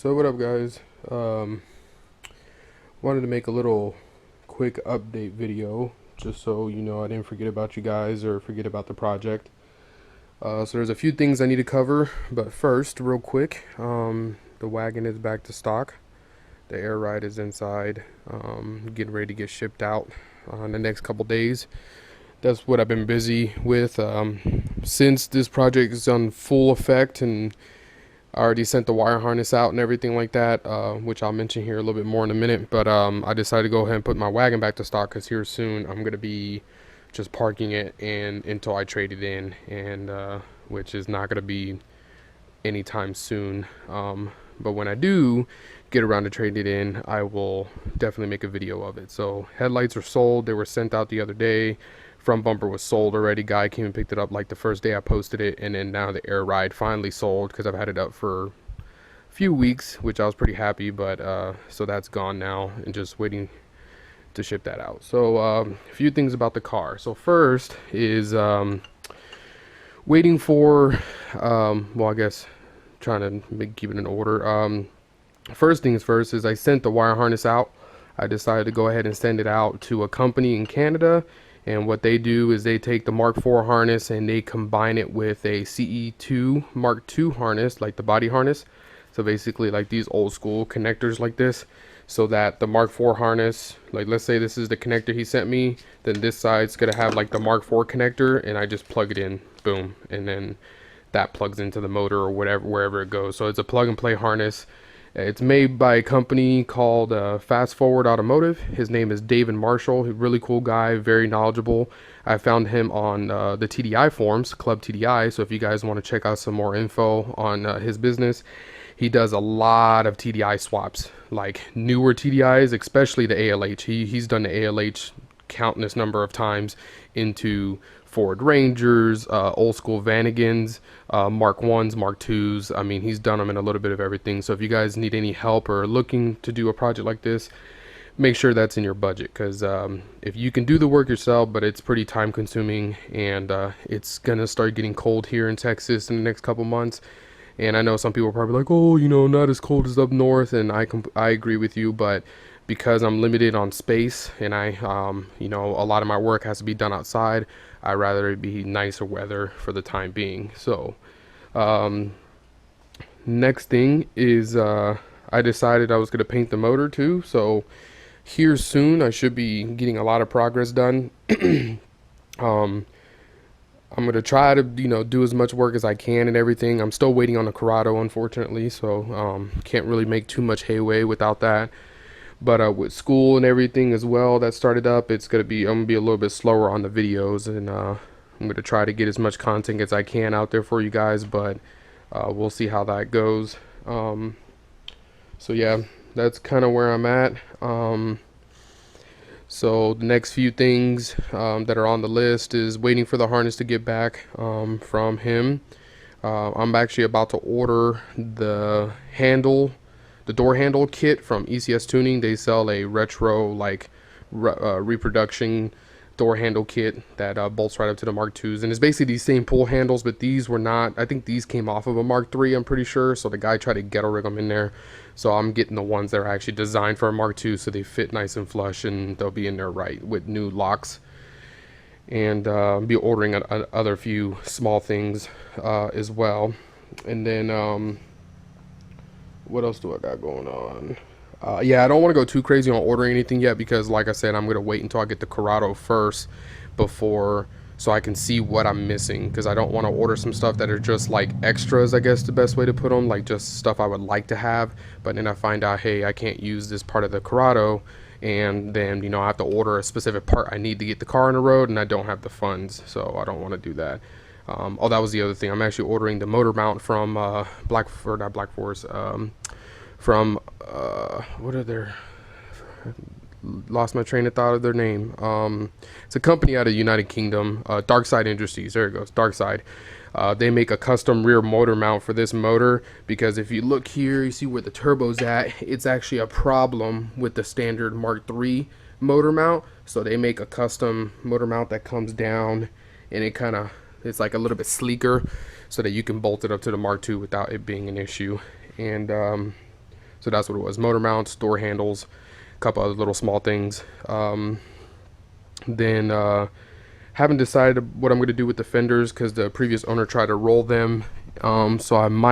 So what up, guys? Wanted to make a little quick update video just so you know I didn't forget about you guys or forget about the project. So there's a few things I need to cover, but first, real quick, the wagon is back to stock. The air ride is inside, getting ready to get shipped out in the next couple days. That's what I've been busy with since this project is on full effect, and I already sent the wire harness out and everything like that, which I'll mention here a little bit more in a minute. But I decided to go ahead and put my wagon back to stock because here soon I'm gonna be just parking it and until I trade it in, and which is not gonna be anytime soon. But when I do get around to trading it in, I will definitely make a video of it. So headlights are sold. They were sent out the other day. Front bumper was sold already. Guy came and picked it up like the first day I posted it, and then now the air ride finally sold because I've had it up for a few weeks, which I was pretty happy. But so that's gone now, and just waiting to ship that out. So a few things about the car. So first is waiting for well, I guess trying to keep it in order. First things first is I sent the wire harness out. I decided to go ahead and send it out to a company in Canada, and what they do is they take the Mark IV harness and they combine it with a CE2 Mark II harness, like the body harness. So basically like these old school connectors like this, so that the Mark IV harness, like let's say this is the connector he sent me, then this side's gonna have like the Mark IV connector, and I just plug it in, boom, and then that plugs into the motor or whatever, wherever it goes. So it's a plug and play harness. It's made by a company called Fast Forward Automotive. His name is David Marshall. He's a really cool guy, very knowledgeable. I found him on the TDI forums, Club TDI. So if you guys want to check out some more info on his business, he does a lot of TDI swaps, like newer TDIs, especially the ALH. He's done the ALH countless number of times into Ford Rangers, old school Vanagons, Mark 1s, Mark 2s. I mean, he's done them in a little bit of everything. So if you guys need any help or looking to do a project like this, make sure that's in your budget, because if you can do the work yourself, but it's pretty time consuming, and it's gonna start getting cold here in Texas in the next couple months. And I know some people are probably like, oh, you know, not as cold as up north, and I agree with you, but because I'm limited on space and I you know, a lot of my work has to be done outside, I'd rather it be nicer weather for the time being. So next thing is I decided I was going to paint the motor too, so here soon I should be getting a lot of progress done. I'm going to try to, you know, do as much work as I can and everything. I'm still waiting on the Corrado, unfortunately, so can't really make too much headway without that. But with school and everything as well that started up, I'm gonna be a little bit slower on the videos, and I'm gonna try to get as much content as I can out there for you guys, but we'll see how that goes. So yeah, that's kind of where I'm at. So the next few things that are on the list is waiting for the harness to get back from him. I'm actually about to order the door handle kit from ECS Tuning. They sell a retro like reproduction door handle kit that bolts right up to the Mark IIs, and it's basically these same pull handles, but these were not, I think these came off of a Mark III, I'm pretty sure. So the guy tried to ghetto rig them in there, so I'm getting the ones that are actually designed for a Mark II, so they fit nice and flush, and they'll be in there right with new locks. And be ordering other few small things as well. And then what else do I got going on? Yeah, I don't want to go too crazy on ordering anything yet, because like I said, I'm going to wait until I get the Corrado first before, so I can see what I'm missing, because I don't want to order some stuff that are just like extras, I guess the best way to put them, like just stuff I would like to have, but then I find out, hey, I can't use this part of the Corrado, and then, you know, I have to order a specific part I need to get the car on the road, and I don't have the funds, so I don't want to do that. Oh, that was the other thing. I'm actually ordering the motor mount from from what are their, lost my train of thought of their name. It's a company out of United Kingdom, Darkside Industries. There it goes, Darkside. They make a custom rear motor mount for this motor, because if you look here, you see where the turbo's at. It's actually a problem with the standard Mark III motor mount. So they make a custom motor mount that comes down, and it's like a little bit sleeker, so that you can bolt it up to the Mark II without it being an issue. And So that's what it was: motor mounts, door handles, a couple other little small things. Then haven't decided what I'm going to do with the fenders because the previous owner tried to roll them. So I'm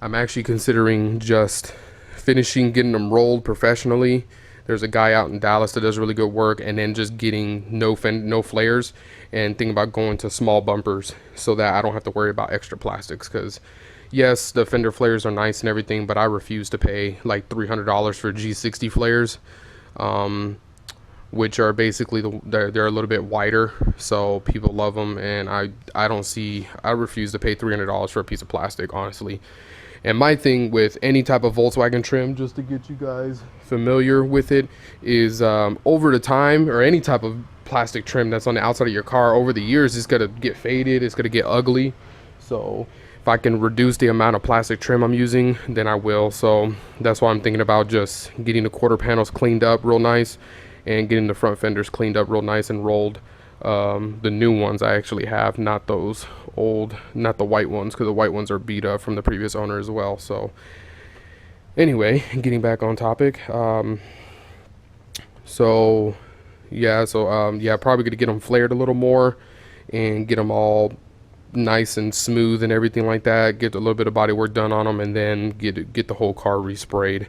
actually considering just finishing getting them rolled professionally. There's a guy out in Dallas that does really good work, and then just getting no flares, and thinking about going to small bumpers so that I don't have to worry about extra plastics. Because yes, the fender flares are nice and everything, but I refuse to pay like $300 for G60 flares, which are basically they're a little bit wider, so people love them, and I refuse to pay $300 for a piece of plastic, honestly. And my thing with any type of Volkswagen trim, just to get you guys familiar with it, is over the time, or any type of plastic trim that's on the outside of your car, over the years, it's gonna get faded, it's gonna get ugly. So if I can reduce the amount of plastic trim I'm using, then I will. So that's why I'm thinking about just getting the quarter panels cleaned up real nice, and getting the front fenders cleaned up real nice and rolled. The new ones I actually have, not those old, not the white ones, because the white ones are beat up from the previous owner as well. So anyway, getting back on topic. Yeah, probably gonna get them flared a little more and get them all nice and smooth and everything like that. Get a little bit of body work done on them, and then get the whole car resprayed.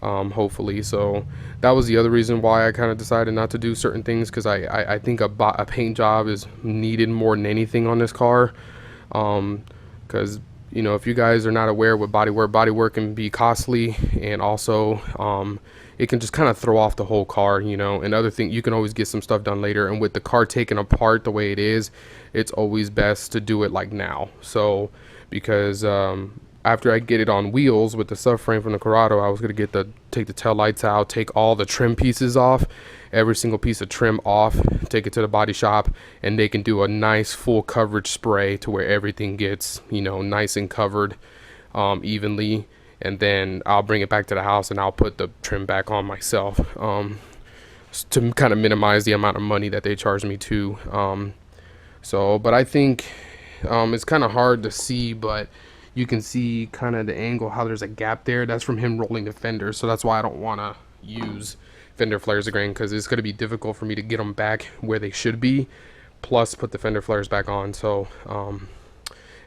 Hopefully. So that was the other reason why I kind of decided not to do certain things, because I think a paint job is needed more than anything on this car. Because you know, if you guys are not aware with body work can be costly, and also it can just kind of throw off the whole car, you know. And other thing, you can always get some stuff done later, and with the car taken apart the way it is, it's always best to do it like now. So because after I get it on wheels with the subframe from the Corrado, I was gonna take the tail lights out, take all the trim pieces off, every single piece of trim off, take it to the body shop, and they can do a nice full coverage spray to where everything gets, you know, nice and covered evenly. And then I'll bring it back to the house and I'll put the trim back on myself, to kind of minimize the amount of money that they charge me too. But I think it's kind of hard to see, but you can see kind of the angle, how there's a gap there. That's from him rolling the fenders. So that's why I don't want to use fender flares again, because it's going to be difficult for me to get them back where they should be, plus put the fender flares back on. So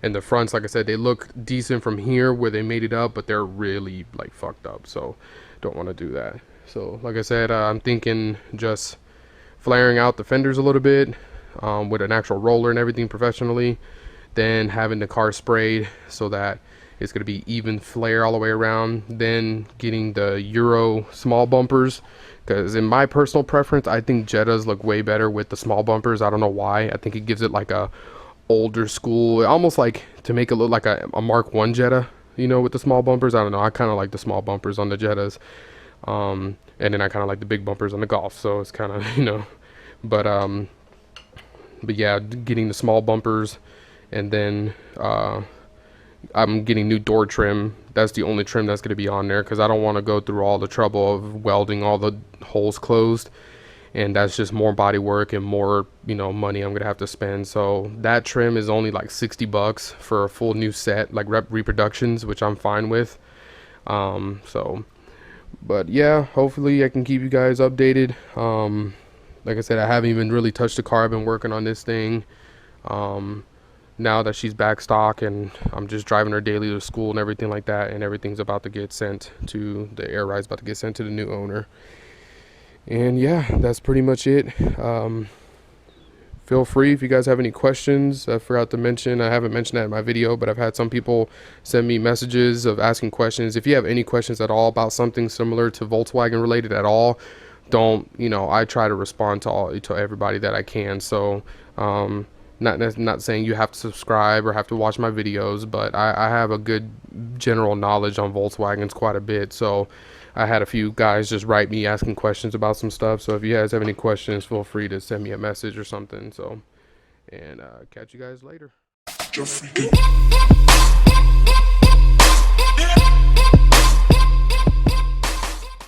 and the fronts, like I said, they look decent from here where they made it up, but they're really like fucked up, so don't want to do that. So like I said, I'm thinking just flaring out the fenders a little bit with an actual roller and everything professionally, then having the car sprayed so that it's going to be even flare all the way around, then getting the Euro small bumpers, because in my personal preference, I think Jettas look way better with the small bumpers. I don't know why. I think it gives it like a older school, almost like to make it look like a Mark 1 Jetta, you know, with the small bumpers. I don't know, I kind of like the small bumpers on the Jettas, and then I kind of like the big bumpers on the Golf, so it's kind of, you know, but yeah, getting the small bumpers. And then I'm getting new door trim. That's the only trim that's going to be on there, because I don't want to go through all the trouble of welding all the holes closed, and that's just more body work and more, you know, money I'm going to have to spend. So that trim is only like $60 for a full new set, like reproductions, which I'm fine with. But yeah, hopefully I can keep you guys updated. Like I said, I haven't even really touched the car. I've been working on this thing. Now that she's back stock, and I'm just driving her daily to school and everything like that, and everything's about to get sent to the air ride's about to get sent to the new owner. And yeah, that's pretty much it. Feel free if you guys have any questions. I forgot to mention, I haven't mentioned that in my video, but I've had some people send me messages of asking questions. If you have any questions at all about something similar to Volkswagen related at all, don't, you know, I try to respond to everybody that I can. So not saying you have to subscribe or have to watch my videos, but I have a good general knowledge on Volkswagens quite a bit. So I had a few guys just write me asking questions about some stuff. So if you guys have any questions, feel free to send me a message or something. So, and catch you guys later.